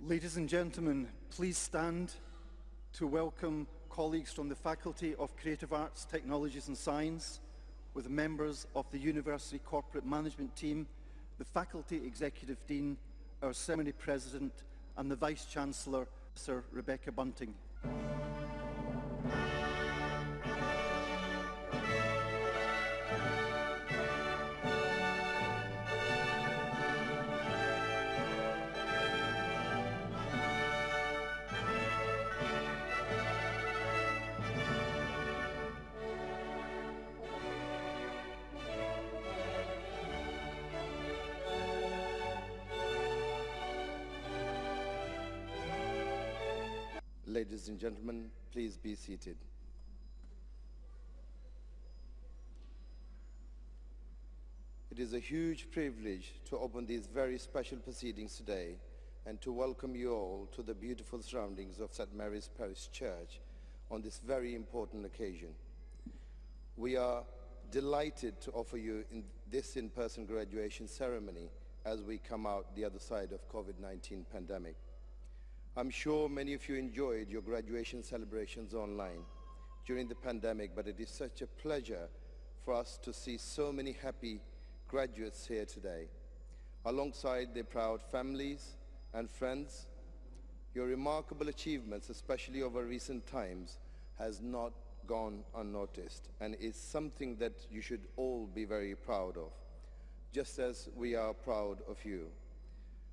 Ladies and gentlemen, please stand to welcome colleagues from the Faculty of Creative Arts, Technologies and Science, with members of the University Corporate Management Team, the Faculty Executive Dean, our Ceremony President and the Vice-Chancellor, Sir Rebecca Bunting. Ladies and gentlemen, please be seated. It is a huge privilege to open these very special proceedings today and to welcome you all to the beautiful surroundings of St. Mary's Parish Church on this very important occasion. We are delighted to offer you this in-person graduation ceremony as we come out the other side of COVID-19 pandemic. I'm sure many of you enjoyed your graduation celebrations online during the pandemic, but it is such a pleasure for us to see so many happy graduates here today. Alongside their proud families and friends, your remarkable achievements, especially over recent times, has not gone unnoticed and is something that you should all be very proud of, just as we are proud of you.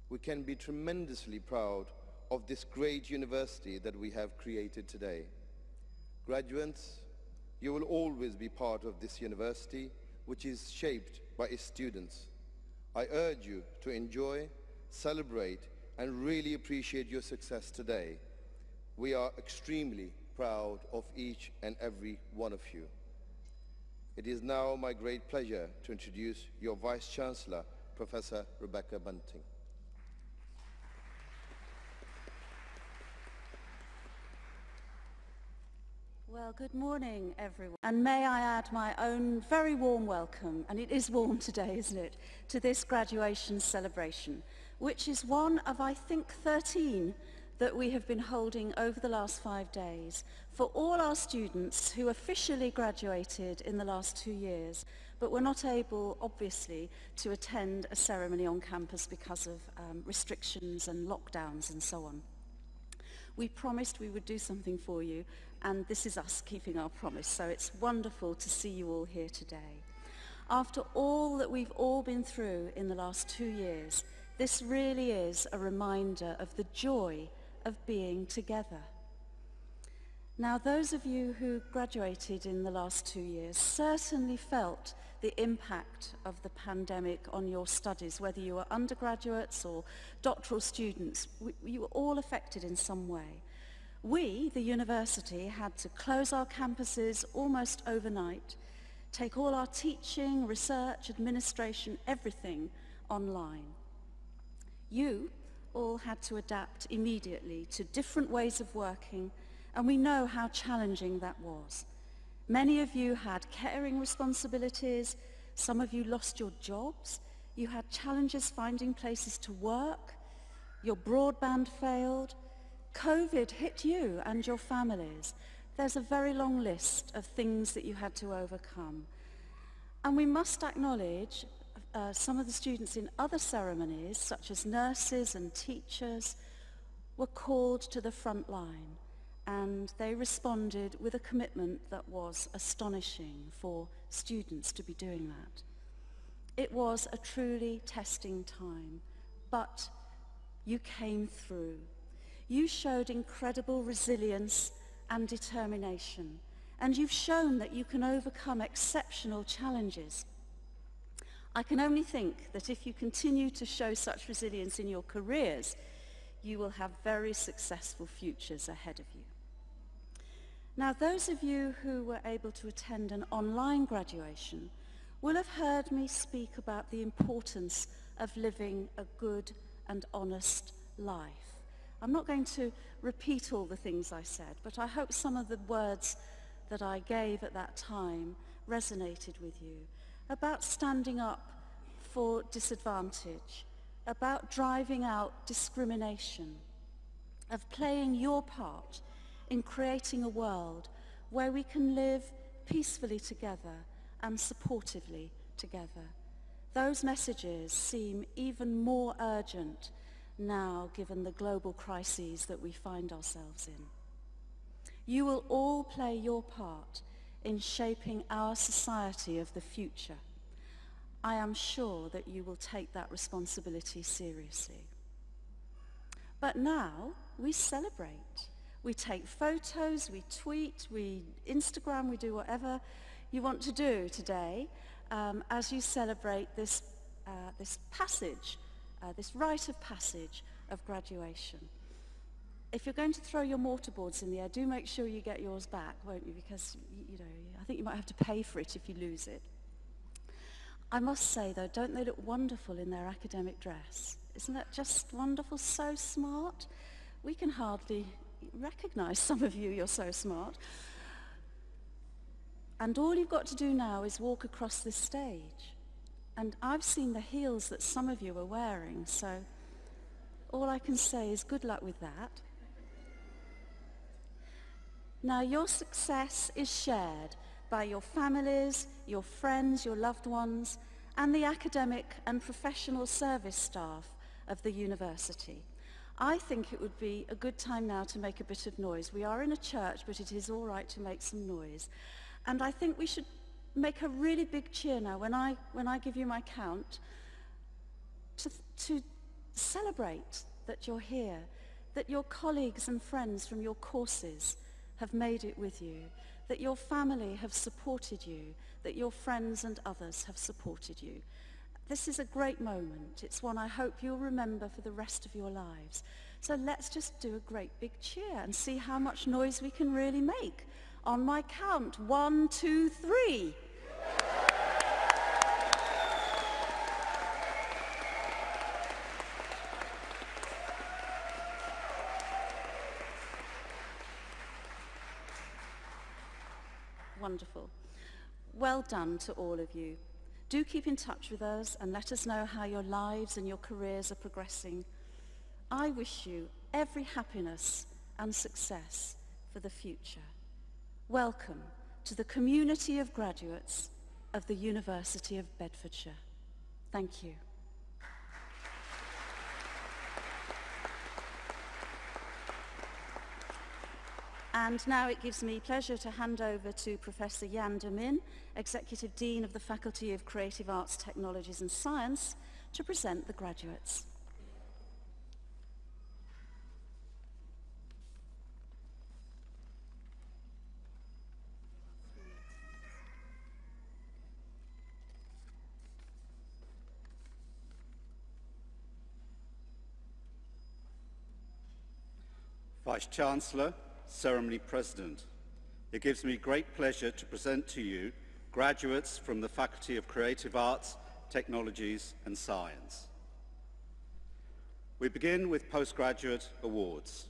We can be tremendously proud of this great university that we have created today. Graduates, you will always be part of this university, which is shaped by its students. I urge you to enjoy, celebrate, and really appreciate your success today. We are extremely proud of each and every one of you. It is now my great pleasure to introduce your Vice-Chancellor, Professor Rebecca Bunting. Well, good morning, everyone. And may I add my own very warm welcome, and it is warm today, isn't it, to this graduation celebration, which is one of, I think, 13 that we have been holding over the last 5 days for all our students who officially graduated in the last 2 years, but were not able, obviously, to attend a ceremony on campus because of restrictions and lockdowns and so on. We promised we would do something for you, and this is us keeping our promise, so it's wonderful to see you all here today. After all that we've all been through in the last 2 years, this really is a reminder of the joy of being together. Now, those of you who graduated in the last 2 years certainly felt the impact of the pandemic on your studies, whether you were undergraduates or doctoral students. You were all affected in some way. We, the university, had to close our campuses almost overnight, take all our teaching, research, administration, everything online. You all had to adapt immediately to different ways of working, and we know how challenging that was. Many of you had caring responsibilities, some of you lost your jobs, you had challenges finding places to work, your broadband failed, COVID hit you and your families. There's a very long list of things that you had to overcome. And we must acknowledge some of the students in other ceremonies, such as nurses and teachers, were called to the front line. And they responded with a commitment that was astonishing for students to be doing that. It was a truly testing time, but you came through. You showed incredible resilience and determination, and you've shown that you can overcome exceptional challenges. I can only think that if you continue to show such resilience in your careers, you will have very successful futures ahead of you. Now, those of you who were able to attend an online graduation will have heard me speak about the importance of living a good and honest life. I'm not going to repeat all the things I said, but I hope some of the words that I gave at that time resonated with you, about standing up for disadvantage, about driving out discrimination, of playing your part in creating a world where we can live peacefully together and supportively together. Those messages seem even more urgent now, given the global crises that we find ourselves in. You will all play your part in shaping our society of the future. I am sure that you will take that responsibility seriously. But now we celebrate. We take photos, we tweet, we Instagram, we do whatever you want to do today as you celebrate this passage, this rite of passage of graduation. If you're going to throw your mortarboards in the air, do make sure you get yours back, won't you? Because, you know, I think you might have to pay for it if you lose it. I must say, though, don't they look wonderful in their academic dress? Isn't that just wonderful? So smart. We can hardly recognize some of you, you're so smart. And all you've got to do now is walk across this stage. And I've seen the heels that some of you are wearing, so all I can say is good luck with that. Now, your success is shared by your families, your friends, your loved ones, and the academic and professional service staff of the university. I think it would be a good time now to make a bit of noise. We are in a church, but it is all right to make some noise. And I think we should make a really big cheer now when I give you my count to celebrate that you're here, that your colleagues and friends from your courses have made it with you, that your family have supported you, that your friends and others have supported you. This is a great moment. It's one I hope you'll remember for the rest of your lives. So let's just do a great big cheer and see how much noise we can really make. On my count, 1, 2, 3. Wonderful. Well done to all of you. Do keep in touch with us and let us know how your lives and your careers are progressing. I wish you every happiness and success for the future. Welcome to the community of graduates of the University of Bedfordshire. Thank you. And now it gives me pleasure to hand over to Professor Jan de Min, Executive Dean of the Faculty of Creative Arts, Technologies and Science, to present the graduates. Vice-Chancellor, Ceremony President, it gives me great pleasure to present to you graduates from the Faculty of Creative Arts, Technologies and Science. We begin with postgraduate awards.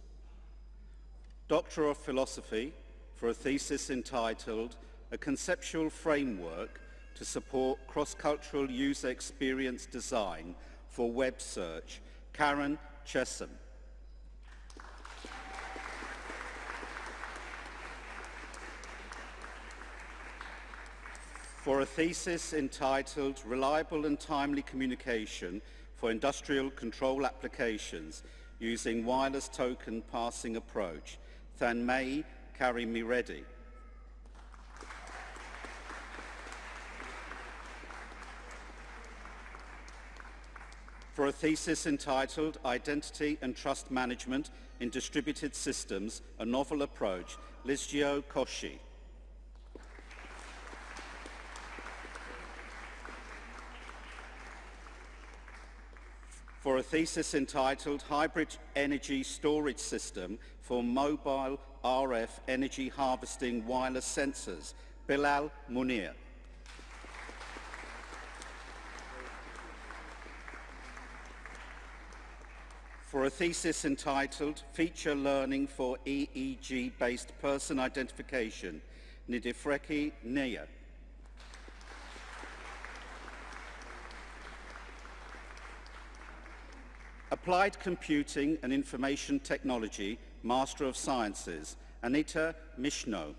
Doctor of Philosophy for a thesis entitled A Conceptual Framework to Support Cross-Cultural User Experience Design for Web Search, Karen Chesham. For a thesis entitled Reliable and Timely Communication for Industrial Control Applications Using Wireless Token Passing Approach, Thanmay Karimiredi. For a thesis entitled Identity and Trust Management in Distributed Systems, a Novel Approach, Lizgio Koshi. For a thesis entitled Hybrid Energy Storage System for Mobile RF Energy Harvesting Wireless Sensors, Bilal Munir. For a thesis entitled Feature Learning for EEG-Based Person Identification, Nidifreki Neya. Applied Computing and Information Technology, Master of Sciences, Anita Mishno.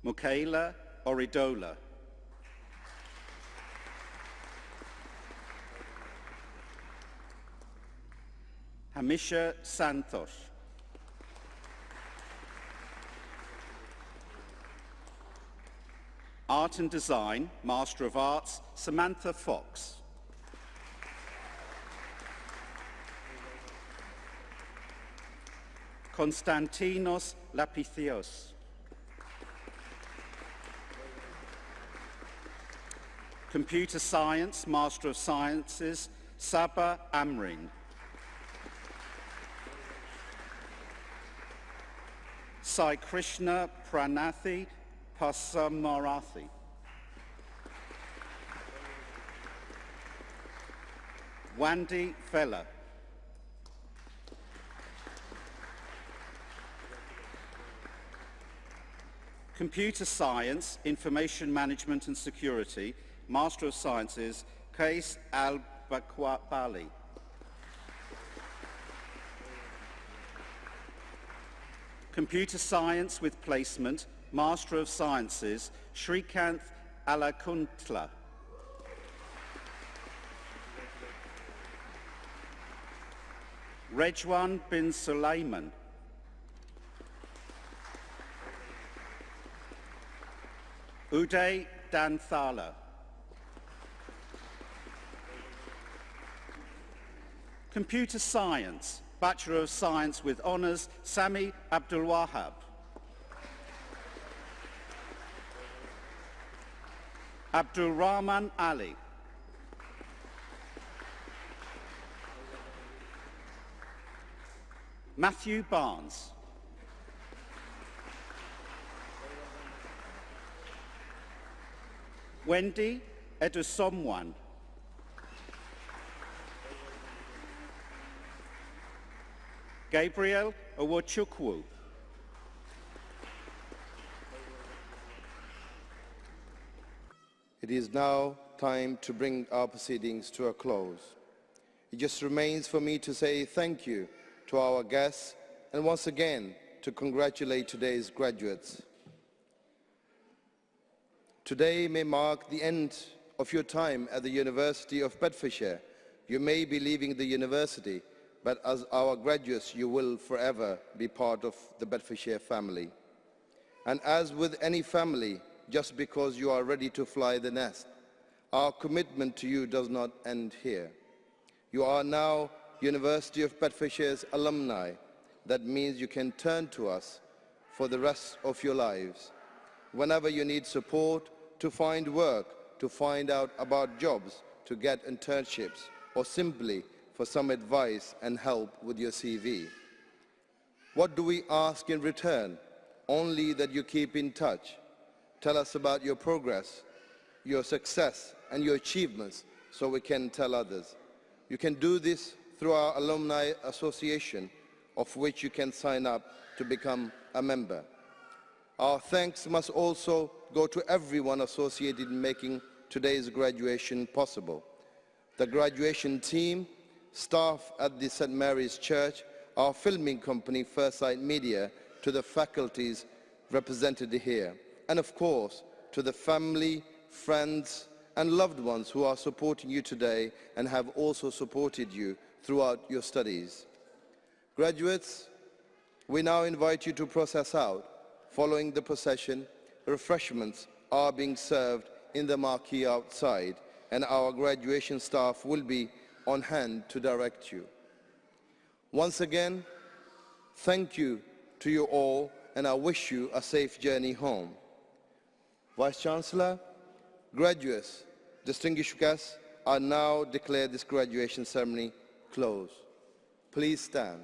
Michaela Oridola. Hamisha Santosh. Art and Design, Master of Arts, Samantha Fox. Konstantinos Lapithios. Computer Science, Master of Sciences, Saba Amring. Sai Krishna Pranathi Pasamarathi. Wandy Vella. Computer Science, Information Management and Security, Master of Sciences, Kais Al-Bakwali. Computer Science with Placement, Master of Sciences, Srikanth Alakuntla. Rejwan Bin Sulaiman. Uday Danthala. Computer Science, Bachelor of Science with Honours, Sami Abdul Wahab. Abdul Rahman Ali. Matthew Barnes. Wendy Edusomwan. Gabriel Owochukwu. It is now time to bring our proceedings to a close. It just remains for me to say thank you to our guests and once again to congratulate today's graduates. Today may mark the end of your time at the University of Bedfordshire. You may be leaving the university, but as our graduates, you will forever be part of the Bedfordshire family. And as with any family, just because you are ready to fly the nest, our commitment to you does not end here. You are now University of Bedfordshire's alumni. That means you can turn to us for the rest of your lives. Whenever you need support to find work, to find out about jobs, to get internships, or simply for some advice and help with your CV. What do we ask in return? Only that you keep in touch. Tell us about your progress, your success, and your achievements so we can tell others. You can do this through our Alumni Association, of which you can sign up to become a member. Our thanks must also go to everyone associated in making today's graduation possible. The graduation team, staff at the St. Mary's Church, our filming company, First Sight Media, to the faculties represented here, and of course, to the family, friends, and loved ones who are supporting you today and have also supported you throughout your studies. Graduates, we now invite you to process out. Following the procession, refreshments are being served in the marquee outside, and our graduation staff will be on hand to direct you. Once again, thank you to you all, and I wish you a safe journey home. Vice-Chancellor, graduates, distinguished guests, I now declare this graduation ceremony closed. Please stand.